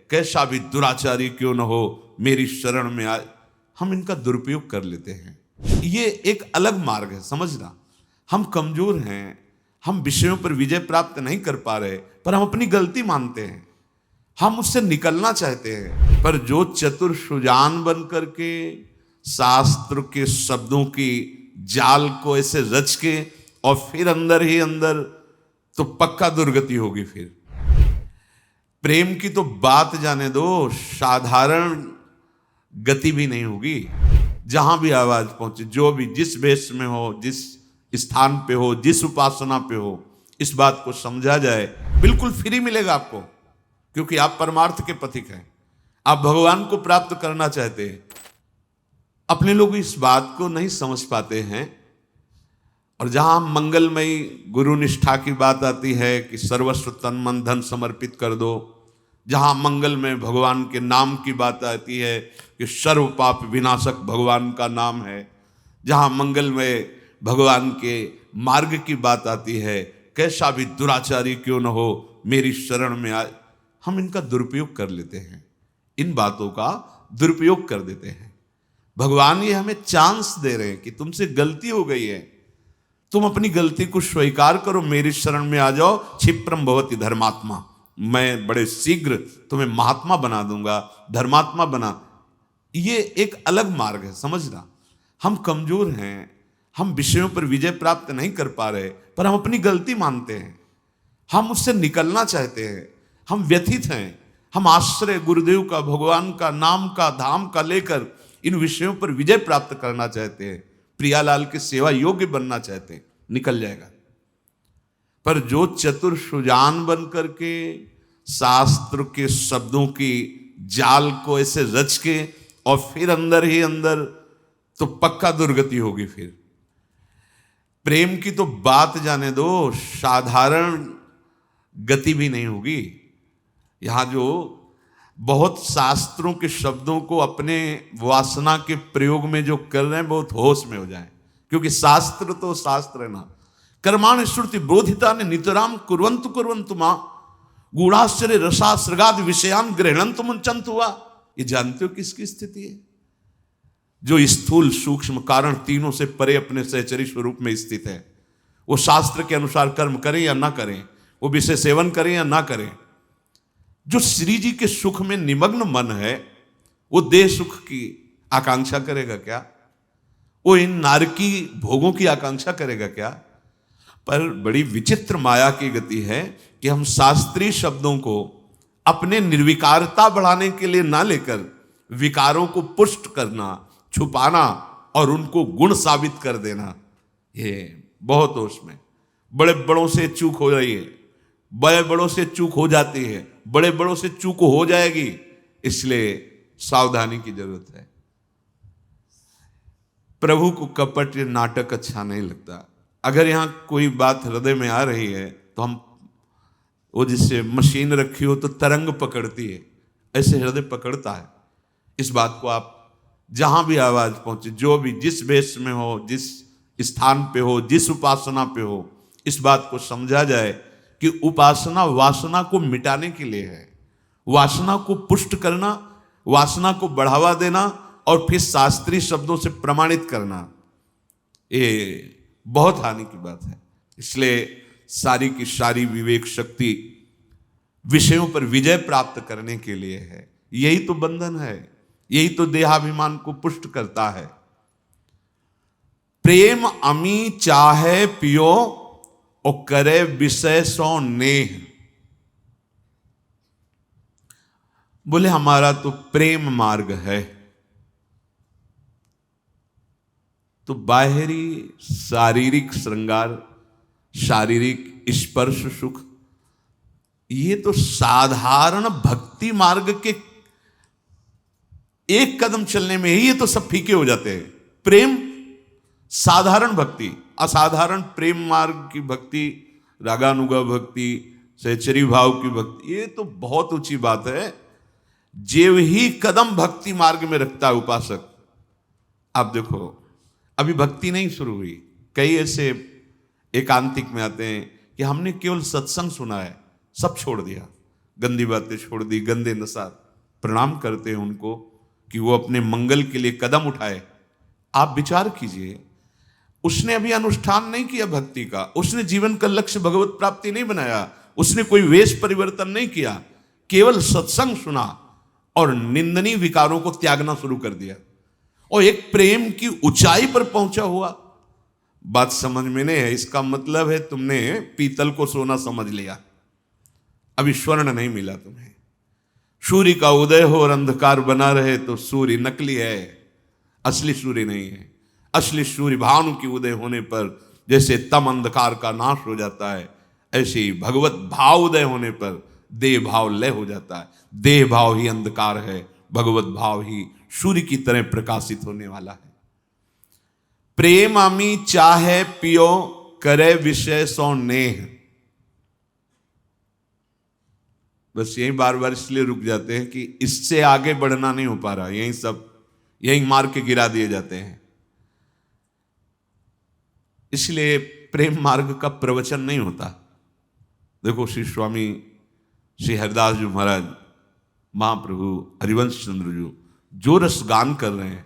कैसा भी दुराचारी क्यों न हो मेरी शरण में आए। हम इनका दुरुपयोग कर लेते हैं। ये एक अलग मार्ग है, समझना। हम कमजोर हैं, हम विषयों पर विजय प्राप्त नहीं कर पा रहे, पर हम अपनी गलती मानते हैं, हम उससे निकलना चाहते हैं। पर जो चतुर सुजान बन करके शास्त्र के शब्दों की जाल को ऐसे रच के और फिर अंदर ही अंदर, तो पक्का दुर्गति होगी। फिर प्रेम की तो बात जाने दो, साधारण गति भी नहीं होगी। जहां भी आवाज पहुंचे, जो भी जिस वेश में हो, जिस स्थान पे हो, जिस उपासना पे हो, इस बात को समझा जाए, बिल्कुल फ्री मिलेगा आपको, क्योंकि आप परमार्थ के पथिक हैं, आप भगवान को प्राप्त करना चाहते हैं। अपने लोग इस बात को नहीं समझ पाते हैं। और जहां मंगलमयी गुरु निष्ठा की बात आती है कि सर्वस्व तन मन धन समर्पित कर दो, जहां मंगल में भगवान के नाम की बात आती है कि सर्व पाप विनाशक भगवान का नाम है, जहां मंगल में भगवान के मार्ग की बात आती है, कैसा भी दुराचारी क्यों न हो मेरी शरण में आए, हम इनका दुरुपयोग कर लेते हैं, इन बातों का दुरुपयोग कर देते हैं। भगवान ये हमें चांस दे रहे हैं कि तुमसे गलती हो गई है, तुम अपनी गलती को स्वीकार करो, मेरी शरण में आ जाओ। क्षिप्रम भवति धर्मात्मा, मैं बड़े शीघ्र तुम्हें महात्मा बना दूंगा, धर्मात्मा बना। ये एक अलग मार्ग है, समझना। हम कमजोर हैं, हम विषयों पर विजय प्राप्त नहीं कर पा रहे, पर हम अपनी गलती मानते हैं, हम उससे निकलना चाहते हैं, हम व्यथित हैं, हम आश्रय गुरुदेव का, भगवान का, नाम का, धाम का लेकर इन विषयों पर विजय प्राप्त करना चाहते हैं, प्रियालाल की सेवा योग्य बनना चाहते हैं। निकल जाएगा। पर जो चतुर सुजान बन करके शास्त्र के शब्दों की जाल को ऐसे रच के और फिर अंदर ही अंदर, तो पक्का दुर्गति होगी। फिर प्रेम की तो बात जाने दो, साधारण गति भी नहीं होगी। यहां जो बहुत शास्त्रों के शब्दों को अपने वासना के प्रयोग में जो कर रहे हैं, बहुत होश में हो जाएं, क्योंकि शास्त्र तो शास्त्र है ना। कर्माणि श्रुति बोधिता ने नितराम कुर्वन्तु कुर्वन्तु मां गूढ़ाश्चर्य रसासृगाद विषयान गृह्णन्तु मुञ्चन्तु वा। ये जानते हो किसकी स्थिति है? जो स्थूल सूक्ष्म कारण तीनों से परे अपने सहचरी स्वरूप में स्थित है। वो शास्त्र के अनुसार कर्म करें या ना करें, वो विषय सेवन करें या ना करें, जो श्री जी के सुख में निमग्न मन है, वो देह सुख की आकांक्षा करेगा क्या? वो इन नारकी भोगों की आकांक्षा करेगा क्या? पर बड़ी विचित्र माया की गति है कि हम शास्त्रीय शब्दों को अपने निर्विकारता बढ़ाने के लिए ना लेकर विकारों को पुष्ट करना, छुपाना और उनको गुण साबित कर देना, ये बहुत होश में। बड़े बड़ों से चूक हो रही है, बड़े बड़ों से चूक हो जाती है, बड़े बड़ों से चूक हो जाएगी, इसलिए सावधानी की जरूरत है। प्रभु को कपट नाटक अच्छा नहीं लगता। अगर यहां कोई बात हृदय में आ रही है तो हम, वो जिससे मशीन रखी हो तो तरंग पकड़ती है, ऐसे हृदय पकड़ता है। इस बात को आप जहां भी आवाज पहुंचे, जो भी जिस वेश में हो, जिस स्थान पे हो, जिस उपासना पे हो, इस बात को समझा जाए कि उपासना वासना को मिटाने के लिए है, वासना को पुष्ट करना, वासना को बढ़ावा देना और फिर शास्त्रीय शब्दों से प्रमाणित करना, ये बहुत हानि की बात है। इसलिए सारी की सारी विवेक शक्ति विषयों पर विजय प्राप्त करने के लिए है। यही तो बंधन है, यही तो देहाभिमान को पुष्ट करता है। प्रेम अमी चाहे पियो और करे विषय सो नेह। बोले हमारा तो प्रेम मार्ग है, तो बाहरी शारीरिक श्रृंगार, शारीरिक स्पर्श सुख, ये तो साधारण भक्ति मार्ग के एक कदम चलने में ही ये तो सब फीके हो जाते हैं। प्रेम साधारण भक्ति, असाधारण प्रेम मार्ग की भक्ति, रागानुगा भक्ति, सहचरी भाव की भक्ति, ये तो बहुत ऊंची बात है। जेव ही कदम भक्ति मार्ग में रखता है उपासक। आप देखो, अभी भक्ति नहीं शुरू हुई, कई ऐसे एकांतिक में आते हैं कि हमने केवल सत्संग सुना है, सब छोड़ दिया, गंदी बातें छोड़ दी, गंदे नशा, प्रणाम करते हैं उनको कि वो अपने मंगल के लिए कदम उठाए। आप विचार कीजिए, उसने अभी अनुष्ठान नहीं किया भक्ति का, उसने जीवन का लक्ष्य भगवत प्राप्ति नहीं बनाया, उसने कोई वेश परिवर्तन नहीं किया, केवल सत्संग सुना और निंदनीय विकारों को त्यागना शुरू कर दिया और एक प्रेम की ऊंचाई पर पहुंचा हुआ। बात समझ में नहीं है? इसका मतलब है तुमने पीतल को सोना समझ लिया, अभी स्वर्ण नहीं मिला तुम्हें। सूर्य का उदय हो और अंधकार बना रहे तो सूर्य नकली है, असली सूर्य नहीं है। असली सूर्य भानु की उदय होने पर जैसे तम अंधकार का नाश हो जाता है, ऐसे ही भगवत भाव उदय होने पर देह भाव लय हो जाता है। देह भाव ही अंधकार है, भगवत भाव ही सूर्य की तरह प्रकाशित होने वाला है। प्रेम अमी चाहे पियो करे विषय सो नेह। बस यही बार बार इसलिए रुक जाते हैं कि इससे आगे बढ़ना नहीं हो पा रहा, यही मार के गिरा दिए जाते हैं। इसलिए प्रेम मार्ग का प्रवचन नहीं होता। देखो श्री स्वामी श्री हरिदास जी महाराज, महाप्रभु हरिवंश चंद्र जी जो रस गान कर रहे हैं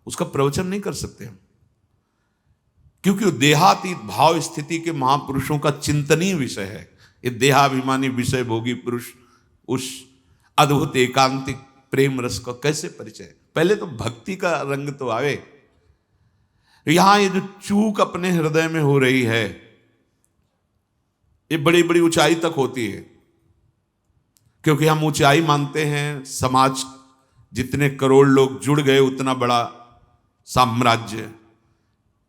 उसका प्रवचन नहीं कर सकते हम, क्योंकि वो देहातीत भाव स्थिति के महापुरुषों का चिंतनीय विषय है। ये देहाभिमानी विषय भोगी पुरुष उस अद्भुत एकांतिक प्रेम रस का कैसे परिचय? पहले तो भक्ति का रंग तो आवे। यहां ये जो चूक अपने हृदय में हो रही है, ये बड़ी बड़ी ऊंचाई तक होती है, क्योंकि हम ऊंचाई मानते हैं समाज, जितने करोड़ लोग जुड़ गए उतना बड़ा साम्राज्य।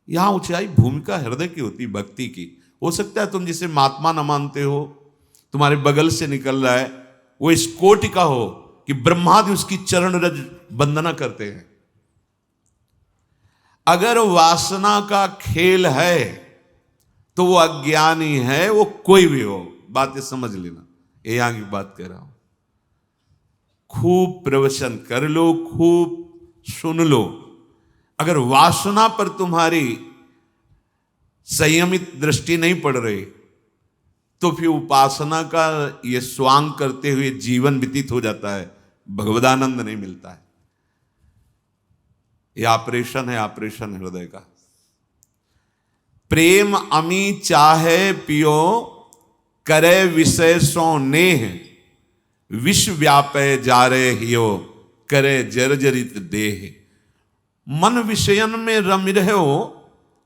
यहां ऊंचाई भूमिका हृदय की होती, भक्ति की। हो सकता है तुम जिसे महात्मा न मानते हो, तुम्हारे बगल से निकल रहा है, वो इस कोटि का हो कि ब्रह्मादि उसकी चरण रज वंदना करते हैं। अगर वासना का खेल है तो वो अज्ञानी है, वो कोई भी हो। बातें समझ लेना, ये यहां की बात कर रहा हूं। खूब प्रवचन कर लो, खूब सुन लो, अगर वासना पर तुम्हारी संयमित दृष्टि नहीं पड़ रही तो फिर उपासना का ये स्वांग करते हुए जीवन व्यतीत हो जाता है, भगवदानंद नहीं मिलता है। ये ऑपरेशन है, ऑपरेशन हृदय का। प्रेम अमी चाहे पियो करे विषय सो नेह, विष व्यापे जा रे हियो करे जर्जरित देह। मन विषयन में रम रहे हो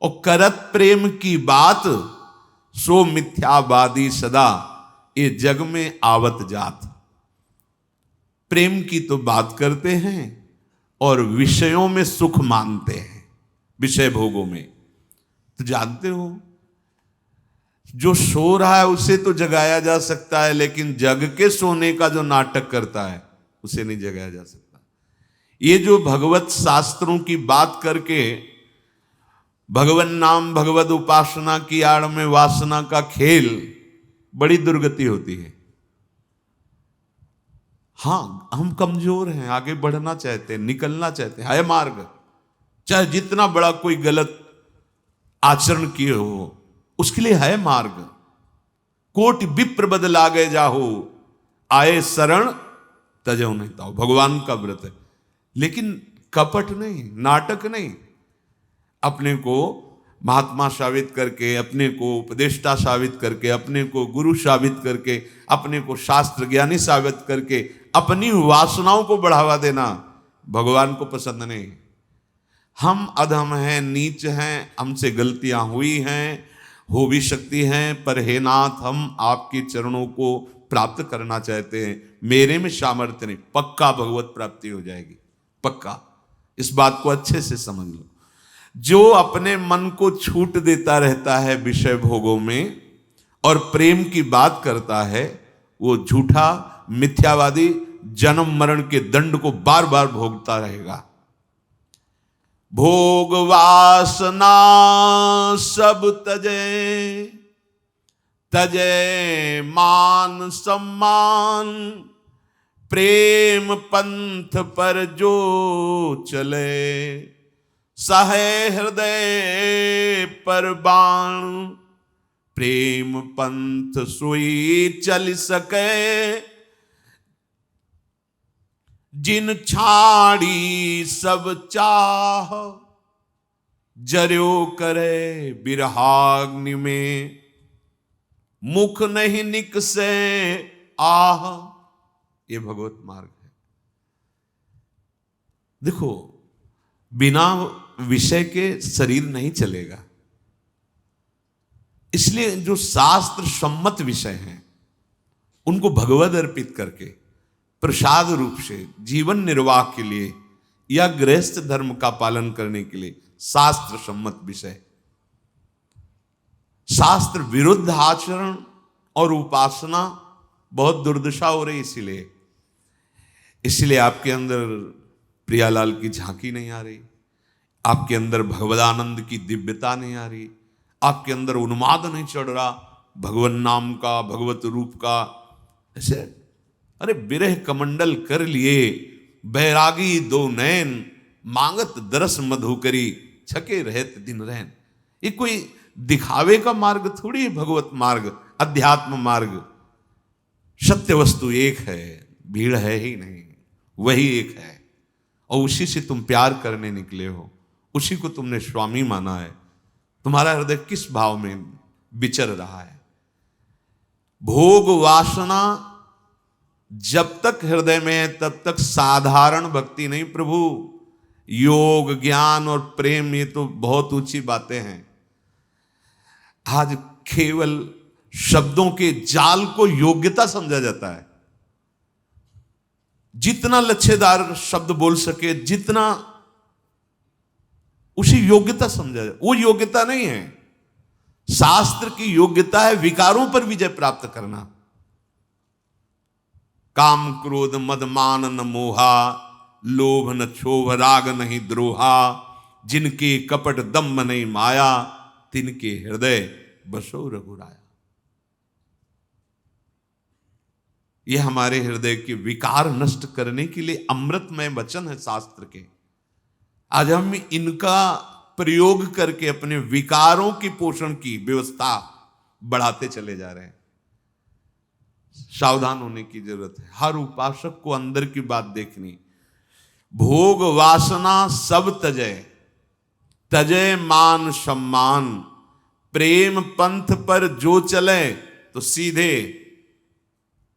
और करत प्रेम की बात, सो मिथ्यावादी सदा ये जग में आवत जात। प्रेम की तो बात करते हैं और विषयों में सुख मानते हैं, विषय भोगों में। तो जानते हो जो सो रहा है उसे तो जगाया जा सकता है, लेकिन जग के सोने का जो नाटक करता है उसे नहीं जगाया जा सकता। ये जो भगवत शास्त्रों की बात करके भगवन नाम भगवत उपासना की आड़ में वासना का खेल, बड़ी दुर्गति होती है। हाँ, हम कमजोर हैं, आगे बढ़ना चाहते हैं, निकलना चाहते हैं, है मार्ग। चाहे जितना बड़ा कोई गलत आचरण किए हो, उसके लिए है मार्ग। कोटि विप्र बदला गए जाहो, आए शरण तजो नहीं ताओ। भगवान का व्रत है, लेकिन कपट नहीं, नाटक नहीं। अपने को महात्मा साबित करके, अपने को उपदेष्टा साबित करके, अपने को गुरु साबित करके, अपने को शास्त्र ज्ञानी साबित करके अपनी वासनाओं को बढ़ावा देना भगवान को पसंद नहीं। हम अधम हैं, नीच हैं, हमसे गलतियां हुई हैं, हो भी सकती हैं, पर हे नाथ हम आपके चरणों को प्राप्त करना चाहते हैं। मेरे में सामर्थ्य नहीं, पक्का भगवत प्राप्ति हो जाएगी, पक्का। इस बात को अच्छे से समझ लो। जो अपने मन को छूट देता रहता है विषय भोगों में और प्रेम की बात करता है, वो झूठा मिथ्यावादी जन्म मरण के दंड को बार बार भोगता रहेगा। भोग वासना सब तजे, तजे मान सम्मान, प्रेम पंथ पर जो चले, सहे हृदय पर बाण, प्रेम पंथ सोई चल सके, जिन छाड़ी सब चाह, जर्यो करे बिरहाग्नि में, मुख नहीं निकसे आह। ये भगवत मार्ग है। देखो, बिना विषय के शरीर नहीं चलेगा। इसलिए जो शास्त्र सम्मत विषय हैं उनको भगवद अर्पित करके प्रसाद रूप से जीवन निर्वाह के लिए या गृहस्थ धर्म का पालन करने के लिए शास्त्र सम्मत विषय, शास्त्र विरुद्ध आचरण और उपासना बहुत दुर्दशा हो रही। इसलिए आपके अंदर प्रियालाल की झांकी नहीं आ रही, आपके अंदर भगवदानंद की दिव्यता नहीं आ रही, आपके अंदर उन्माद नहीं चढ़ रहा भगवन नाम का, भगवत रूप का। ऐसे अरे बिरह कमंडल कर लिए, बैरागी दो नैन, मांगत दरस मधुकरी, छके रहत दिन रहन। ये कोई दिखावे का मार्ग थोड़ी है। भगवत मार्ग, अध्यात्म मार्ग, सत्य वस्तु एक है, भीड़ है ही नहीं, वही एक है। और उसी से तुम प्यार करने निकले हो, उसी को तुमने स्वामी माना है। तुम्हारा हृदय किस भाव में विचर रहा है? भोग वासना जब तक हृदय में है तब तक साधारण भक्ति नहीं प्रभु। योग, ज्ञान और प्रेम ये तो बहुत ऊंची बातें हैं। आज केवल शब्दों के जाल को योग्यता समझा जाता है। जितना लच्छेदार शब्द बोल सके, जितना, उसी योग्यता समझा जाए। वो योग्यता नहीं है। शास्त्र की योग्यता है विकारों पर विजय प्राप्त करना। काम क्रोध मद मान न मोहा, लोभ न क्षोभ राग नहीं द्रोहा, जिनके कपट दम्भ नहीं माया, तिनके हृदय बसो रघुराया। यह हमारे हृदय के विकार नष्ट करने के लिए अमृतमय वचन है शास्त्र के। आज हम इनका प्रयोग करके अपने विकारों की पोषण की व्यवस्था बढ़ाते चले जा रहे हैं। सावधान होने की जरूरत है। हर उपासक को अंदर की बात देखनी। भोग वासना सब तजय, तजय मान सम्मान, प्रेम पंथ पर जो चले तो सीधे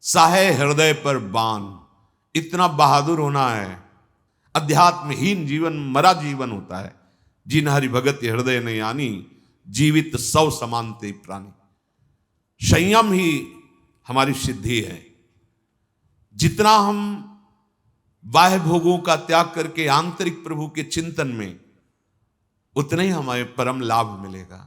साहे हृदय पर बान। इतना बहादुर होना है। अध्यात्महीन जीवन मरा जीवन होता है। जिन हरि भगत हृदय नहीं आनी, जीवित सौ समानते प्राणी। संयम ही हमारी सिद्धि है। जितना हम बाह्य भोगों का त्याग करके आंतरिक प्रभु के चिंतन में, उतना ही हमें परम लाभ मिलेगा।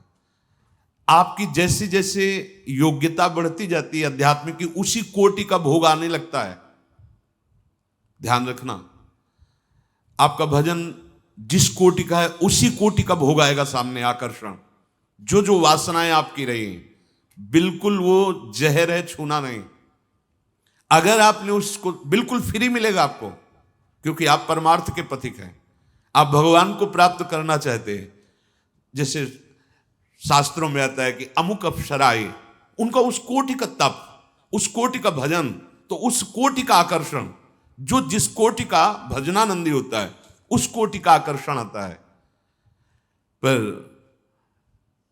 आपकी जैसे जैसे योग्यता बढ़ती जाती है अध्यात्म की, उसी कोटि का भोग आने लगता है। ध्यान रखना, आपका भजन जिस कोटि का है उसी कोटि का भोग आएगा सामने। आकर्षण जो जो वासनाएं आपकी रही, बिल्कुल वो जहर है, छूना नहीं। अगर आपने उसको, बिल्कुल फ्री मिलेगा आपको, क्योंकि आप परमार्थ के पथिक हैं। आप भगवान को प्राप्त करना चाहते हैं। जैसे शास्त्रों में आता है कि अमुक अप्सराए, उनका उस कोटि का तप, उस कोटि का भजन, तो उस कोटि का आकर्षण, जो जिस कोटि का भजनानंदी होता है उस कोटि का आकर्षण आता है। पर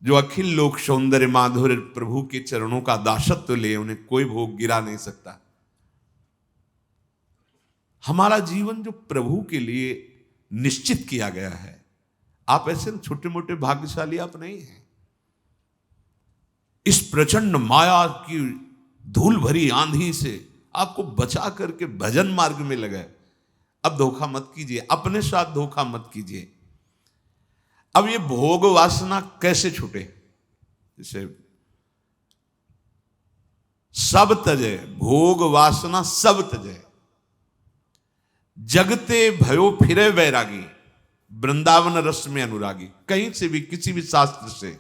जो अखिल लोक सौंदर्य माधुर्य प्रभु के चरणों का दासत्व ले, उन्हें कोई भोग गिरा नहीं सकता। हमारा जीवन जो प्रभु के लिए निश्चित किया गया है, आप ऐसे छोटे मोटे भाग्यशाली आप नहीं हैं। इस प्रचंड माया की धूल भरी आंधी से आपको बचा करके भजन मार्ग में लगाए। अब धोखा मत कीजिए, अपने साथ धोखा मत कीजिए। अब ये भोग वासना कैसे छूटे? जैसे सब तजे, भोग वासना सब तजे, जगते भयो फिरे वैरागी, वृंदावन रस में अनुरागी। कहीं से भी, किसी भी शास्त्र से।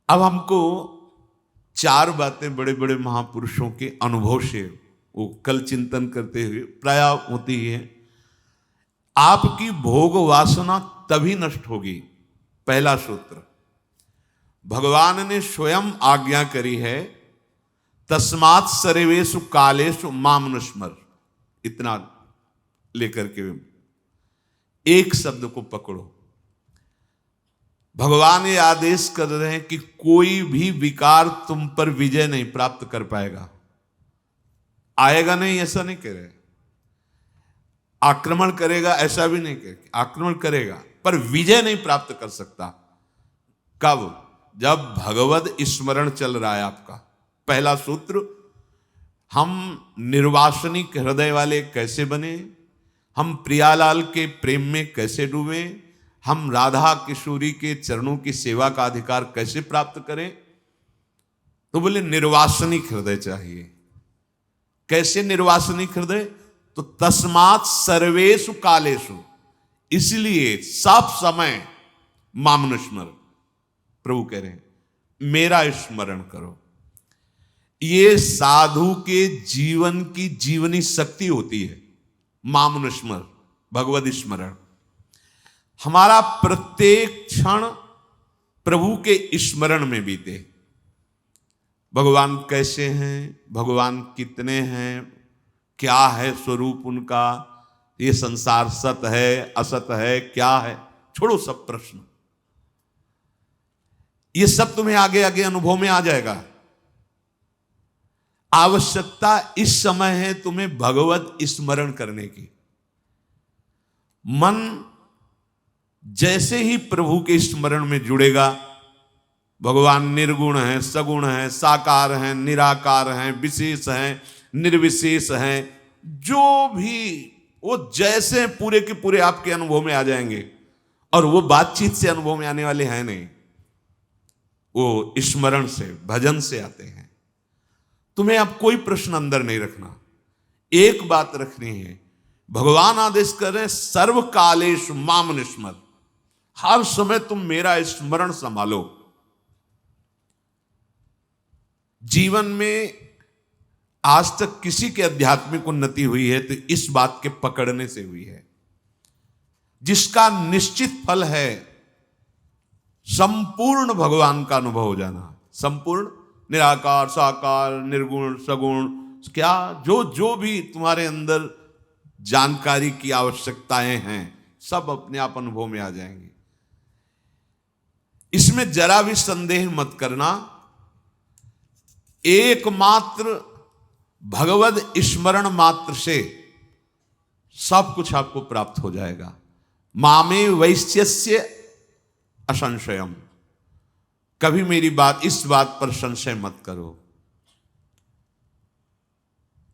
अब हमको चार बातें बड़े बड़े महापुरुषों के अनुभव से वो कल चिंतन करते हुए प्राय होती है। आपकी भोग वासना तभी नष्ट होगी। पहला सूत्र, भगवान ने स्वयं आज्ञा करी है, तस्मात् सर्वेषु कालेषु माम नुस्मर। इतना लेकर के एक शब्द को पकड़ो। भगवान ये आदेश कर रहे हैं कि कोई भी विकार तुम पर विजय नहीं प्राप्त कर पाएगा। आएगा नहीं ऐसा नहीं कह रहे, आक्रमण करेगा ऐसा भी नहीं कह, आक्रमण करेगा पर विजय नहीं प्राप्त कर सकता। कब? जब भगवद स्मरण चल रहा है आपका। पहला सूत्र, हम निर्वासनिक हृदय वाले कैसे बने, हम प्रियालाल के प्रेम में कैसे डूबे, हम राधा किशोरी के चरणों की सेवा का अधिकार कैसे प्राप्त करें। तो बोले निर्वासनिक हृदय चाहिए। कैसे निर्वासनिक हृदय? तो तस्मात् सर्वेषु कालेषु, इसलिए सब समय मामनुस्मर, प्रभु कह रहे हैं मेरा स्मरण करो। ये साधु के जीवन की जीवनी शक्ति होती है। मामनुस्मर, भगवद स्मरण। हमारा प्रत्येक क्षण प्रभु के स्मरण में बीते। भगवान कैसे हैं, भगवान कितने हैं, क्या है स्वरूप उनका, ये संसार सत है असत है, क्या है, छोड़ो सब प्रश्न। ये सब तुम्हें आगे आगे अनुभव में आ जाएगा। आवश्यकता इस समय है तुम्हें भगवत स्मरण करने की। मन जैसे ही प्रभु के स्मरण में जुड़ेगा, भगवान निर्गुण है, सगुण है, साकार है, निराकार है, विशेष है, निर्विशेष है, जो भी वो जैसे पूरे के पूरे आपके अनुभव में आ जाएंगे। और वो बातचीत से अनुभव में आने वाले हैं नहीं, वो स्मरण से, भजन से आते हैं। तुम्हें अब कोई प्रश्न अंदर नहीं रखना, एक बात रखनी है, भगवान आदेश कर रहे हैं सर्वकालेषु मामनुस्मर, हर समय तुम मेरा स्मरण संभालो। जीवन में आज तक किसी के आध्यात्मिक उन्नति हुई है तो इस बात के पकड़ने से हुई है, जिसका निश्चित फल है संपूर्ण भगवान का अनुभव हो जाना। संपूर्ण, निराकार, साकार, निर्गुण, सगुण, क्या जो जो भी तुम्हारे अंदर जानकारी की आवश्यकताएं हैं, सब अपने आप अनुभव में आ जाएंगी। इसमें जरा भी संदेह मत करना। एकमात्र भगवद स्मरण मात्र से सब कुछ आपको प्राप्त हो जाएगा। मामे वैश्यस्य असंशयम, कभी मेरी बात, इस बात पर संशय मत करो।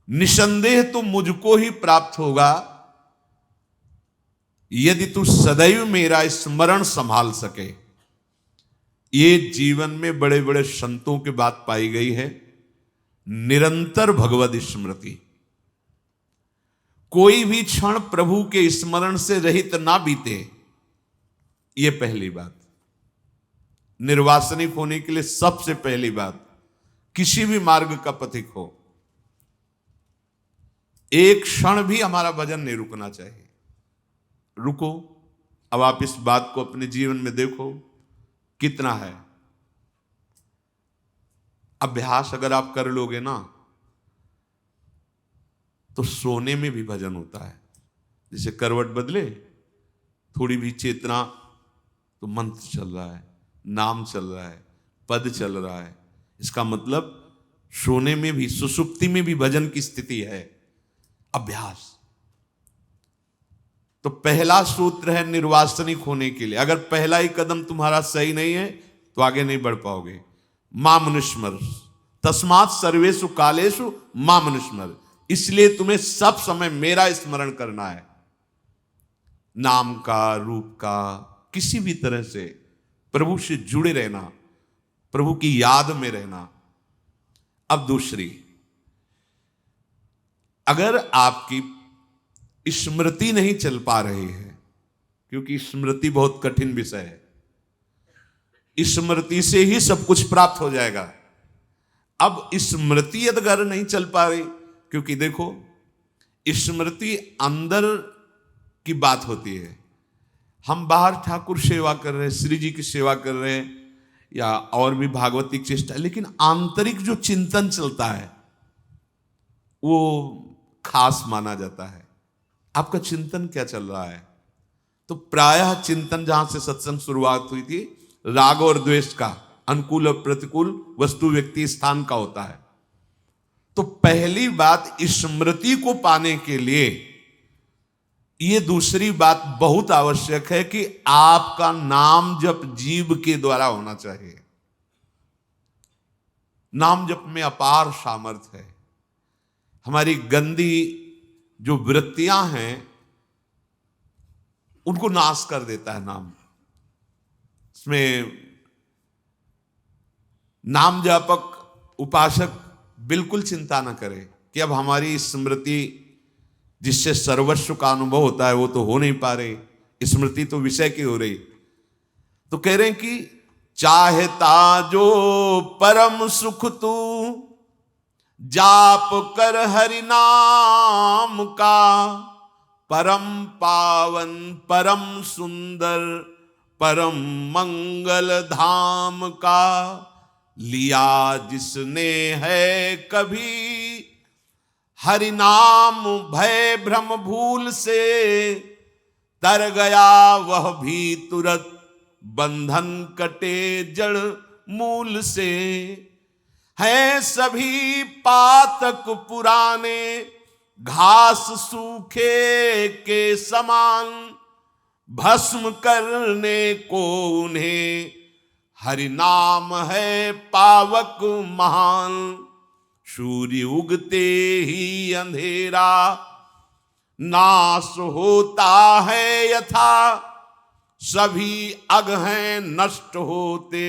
निसंदेह तो मुझको ही प्राप्त होगा यदि तू सदैव मेरा स्मरण संभाल सके। ये जीवन में बड़े बड़े संतों की बात पाई गई है, निरंतर भगवद स्मृति। कोई भी क्षण प्रभु के स्मरण से रहित ना बीते, ये पहली बात। निर्वासनिक होने के लिए सबसे पहली बात, किसी भी मार्ग का पथिक हो, एक क्षण भी हमारा भजन नहीं रुकना चाहिए। रुको, अब आप इस बात को अपने जीवन में देखो कितना है। अभ्यास अगर आप कर लोगे ना, तो सोने में भी भजन होता है। जैसे करवट बदले, थोड़ी भी चेतना, तो मंत्र चल रहा है, नाम चल रहा है, पद चल रहा है। इसका मतलब सोने में भी, सुसुप्ति में भी भजन की स्थिति है। अभ्यास। तो पहला सूत्र है निर्वासनिक होने के लिए। अगर पहला ही कदम तुम्हारा सही नहीं है तो आगे नहीं बढ़ पाओगे। मामनुस्मर, तस्मात् सर्वेषु कालेषु मामनुस्मर, इसलिए तुम्हें सब समय मेरा स्मरण करना है। नाम का, रूप का, किसी भी तरह से प्रभु से जुड़े रहना, प्रभु की याद में रहना। अब दूसरी, अगर आपकी स्मृति नहीं चल पा रही है, क्योंकि स्मृति बहुत कठिन विषय है, स्मृति से ही सब कुछ प्राप्त हो जाएगा। अब स्मृति अगर नहीं चल पा रही, क्योंकि देखो स्मृति अंदर की बात होती है। हम बाहर ठाकुर सेवा कर रहे हैं, श्री जी की सेवा कर रहे हैं, या और भी भागवतिक चेष्टा, लेकिन आंतरिक जो चिंतन चलता है वो खास माना जाता है। आपका चिंतन क्या चल रहा है? तो प्रायः चिंतन जहां से सत्संग शुरुआत हुई थी, राग और द्वेष का, अनुकूल और प्रतिकूल, वस्तु व्यक्ति स्थान का होता है। तो पहली बात, स्मृति को पाने के लिए ये दूसरी बात बहुत आवश्यक है कि आपका नाम जप जीव के द्वारा होना चाहिए। नाम जप में अपार सामर्थ्य है। हमारी गंदी जो वृत्तियां हैं उनको नाश कर देता है नाम। इसमें नाम जापक, उपासक बिल्कुल चिंता न करे कि अब हमारी स्मृति जिससे सर्वस्व का अनुभव होता है वो तो हो नहीं पा रही, स्मृति तो विषय की हो रही। तो कह रहे हैं कि चाहता जो परम सुख तू, जाप कर हरि नाम का, परम पावन परम सुंदर परम मंगल धाम का, लिया जिसने है कभी हरि नाम भय भ्रम भूल से, तर गया वह भी तुरत बंधन कटे जड़ मूल से। है सभी पातक पुराने घास सूखे के समान, भस्म करने को उन्हें हरि नाम है पावक महान। सूर्य उगते ही अंधेरा नाश होता है यथा, सभी अग हैं नष्ट होते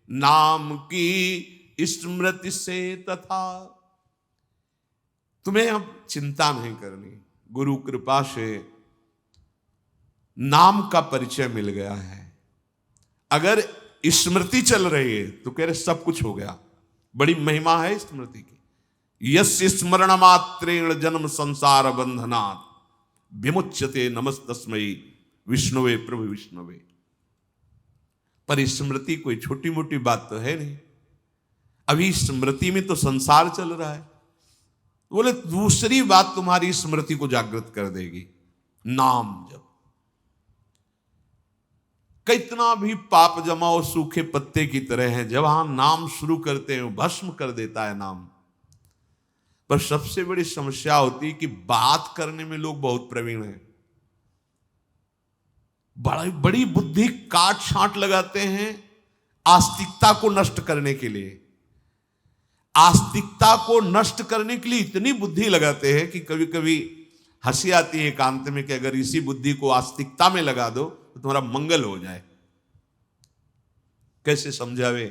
नाम की स्मृति से तथा। तुम्हें अब चिंता नहीं करनी, गुरु कृपा से नाम का परिचय मिल गया है। अगर स्मृति चल रही है तो कह रहे सब कुछ हो गया। बड़ी महिमा है स्मृति की। यस्य स्मरण मात्रेण जन्म संसार बंधनात् विमुच्यते नमस्तस्मै विष्णुवे प्रभु विष्णुवे। पर स्मृति कोई छोटी मोटी बात तो है नहीं। अभी स्मृति में तो संसार चल रहा है। बोले दूसरी बात तुम्हारी स्मृति को जागृत कर देगी, नाम जप। कितना भी पाप जमाओ सूखे पत्ते की तरह है, जब हम नाम शुरू करते हैं भस्म कर देता है नाम। पर सबसे बड़ी समस्या होती है कि बात करने में लोग बहुत प्रवीण हैं, बड़ी बुद्धि काट छांट लगाते हैं आस्तिकता को नष्ट करने के लिए। आस्तिकता को नष्ट करने के लिए इतनी बुद्धि लगाते हैं कि कभी कभी हंसी आती है एकांत में कि अगर इसी बुद्धि को आस्तिकता में लगा दो तो तुम्हारा मंगल हो जाए। कैसे समझावे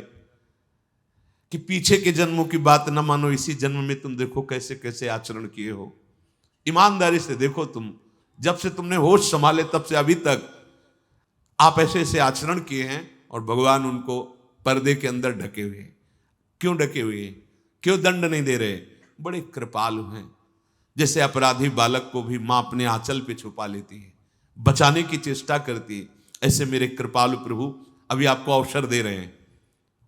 कि पीछे के जन्मों की बात न मानो, इसी जन्म में तुम देखो कैसे कैसे आचरण किए हो। ईमानदारी से देखो, तुम जब से तुमने होश संभाले तब से अभी तक आप ऐसे ऐसे आचरण किए हैं और भगवान उनको पर्दे के अंदर ढके हुए हैं। क्यों ढके हुए हैं? क्यों दंड नहीं दे रहे? बड़े कृपालु हैं। जैसे अपराधी बालक को भी मां अपने आंचल पे छुपा लेती है, बचाने की चेष्टा करती है, ऐसे मेरे कृपालु प्रभु अभी आपको अवसर दे रहे हैं।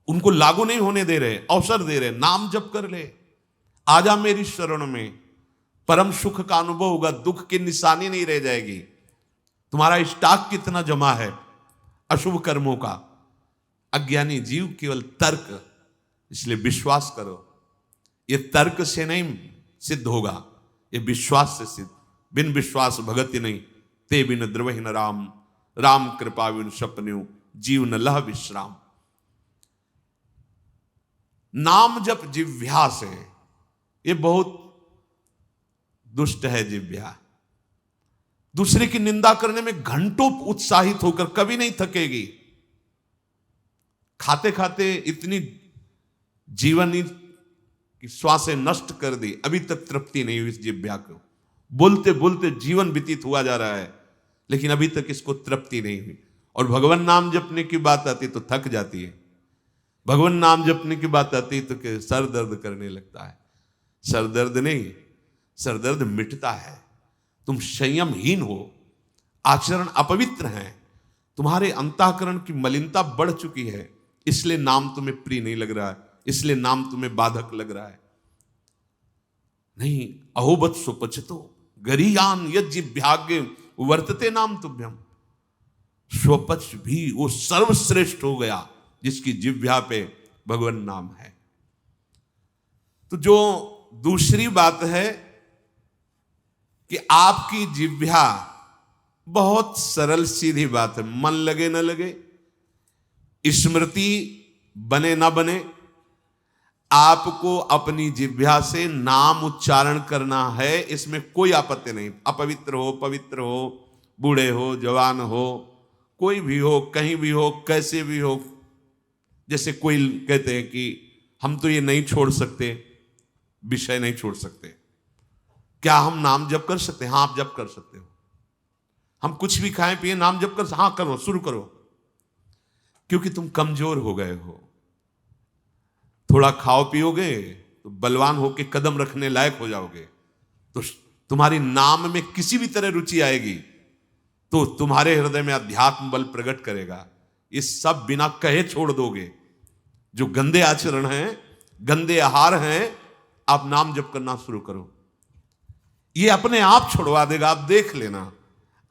उनको लागू नहीं होने दे रहे, अवसर दे रहे। नाम जप कर ले, आजा मेरी शरण में, परम सुख का अनुभव होगा, दुख की निशानी नहीं रह जाएगी। तुम्हारा स्टॉक कितना जमा है अशुभ कर्मों का। अज्ञानी जीव केवल तर्क, इसलिए विश्वास करो। ये तर्क से नहीं सिद्ध होगा, ये विश्वास से सिद्ध। बिन विश्वास भगति नहीं, ते बिन द्रवहि न राम, राम कृपा बिन सपन्यु जीव न लह विश्राम। नाम जप जिह्वा से, ये बहुत दुष्ट है जिह्वा। दूसरे की निंदा करने में घंटों उत्साहित होकर कभी नहीं थकेगी। खाते खाते इतनी जीवन की श्वासें नष्ट कर दी, अभी तक तृप्ति नहीं हुई इस जिह्वा को। बोलते बोलते जीवन व्यतीत हुआ जा रहा है, लेकिन अभी तक इसको तृप्ति नहीं हुई। और भगवान नाम जपने की बात आती तो थक जाती है। भगवान नाम जपने की बात आती तो सर दर्द करने लगता है। सर दर्द नहीं, सर दर्द मिटता है। तुम संयमहीन हो, आचरण अपवित्र है, तुम्हारे अंतःकरण की मलिनता बढ़ चुकी है, इसलिए नाम तुम्हें प्रिय नहीं लग रहा है, इसलिए नाम तुम्हें बाधक लग रहा है। नहीं, अहोबत सुपचितो गरीयान यज्जिभ्याग्य वर्तते नाम तुभ्यम। स्वपच भी वो सर्वश्रेष्ठ हो गया जिसकी जिह्वा पे भगवान नाम है। तो जो दूसरी बात है कि आपकी जिह्वा, बहुत सरल सीधी बात है, मन लगे न लगे, स्मृति बने ना बने, आपको अपनी जिह्वा से नाम उच्चारण करना है, इसमें कोई आपत्ति नहीं। अपवित्र हो, पवित्र हो, बूढ़े हो, जवान हो, कोई भी हो, कहीं भी हो, कैसे भी हो। जैसे कोई कहते हैं कि हम तो ये नहीं छोड़ सकते, विषय नहीं छोड़ सकते, क्या हम नाम जप कर सकते हैं? हाँ, आप जप कर सकते हो। हम कुछ भी खाएं पिए, नाम जप कर, हाँ करो, शुरू करो, क्योंकि तुम कमजोर हो गए हो। थोड़ा खाओ पियोगे तो बलवान होके कदम रखने लायक हो जाओगे, तो तुम्हारी नाम में किसी भी तरह रुचि आएगी तो तुम्हारे हृदय में अध्यात्म बल प्रकट करेगा। ये सब बिना कहे छोड़ दोगे। जो गंदे आचरण हैं, गंदे आहार हैं, आप नाम जप करना शुरू करो, ये अपने आप छुड़वा देगा, आप देख लेना।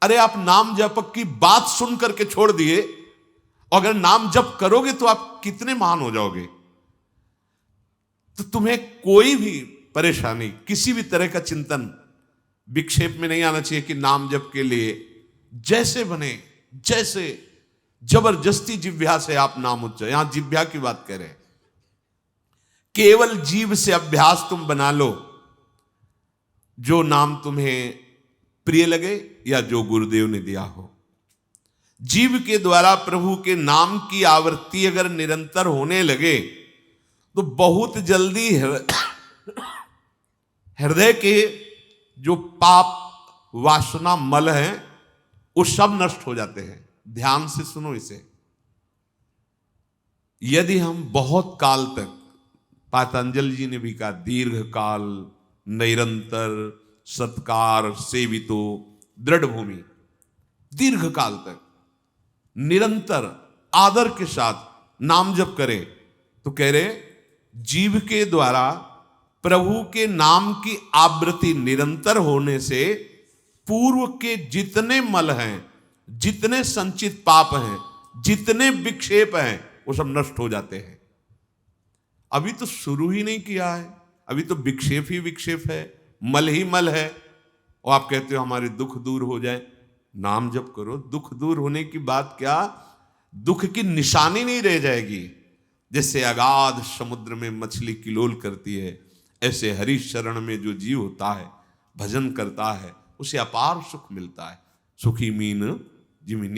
अरे आप नाम जप की बात सुन करके छोड़ दिए, अगर नाम जप करोगे तो आप कितने महान हो जाओगे। तो तुम्हें कोई भी परेशानी, किसी भी तरह का चिंतन विक्षेप में नहीं आना चाहिए कि नाम जप के लिए जैसे बने, जैसे जबरदस्ती जिह्वा से आप नाम उच्चारण, यहां जिह्वा की बात कह रहे हैं, केवल जीव से अभ्यास तुम बना लो, जो नाम तुम्हें प्रिय लगे या जो गुरुदेव ने दिया हो। जीव के द्वारा प्रभु के नाम की आवृत्ति अगर निरंतर होने लगे तो बहुत जल्दी हृदय के जो पाप वासना मल हैं वो सब नष्ट हो जाते हैं। ध्यान से सुनो इसे। यदि हम बहुत काल तक, पतंजलि जी ने भी कहा, दीर्घ काल निरंतर सत्कार सेवितो दृढ़ भूमि, दीर्घ काल तक निरंतर आदर के साथ नाम जप करे, तो कह रहे जीव के द्वारा प्रभु के नाम की आवृत्ति निरंतर होने से पूर्व के जितने मल हैं, जितने संचित पाप हैं, जितने विक्षेप हैं, वो सब नष्ट हो जाते हैं। अभी तो शुरू ही नहीं किया है, अभी तो विक्षेप ही विक्षेप है, मल ही मल है, और आप कहते हो हमारे दुख दूर हो जाए। नाम जप करो, दुख दूर होने की बात क्या, दुख की निशानी नहीं रह जाएगी। जैसे अगाध समुद्र में मछली किलोल करती है, ऐसे हरि शरण में जो जीव होता है, भजन करता है, उसे अपार सुख मिलता है। सुखी मीन जिमिनी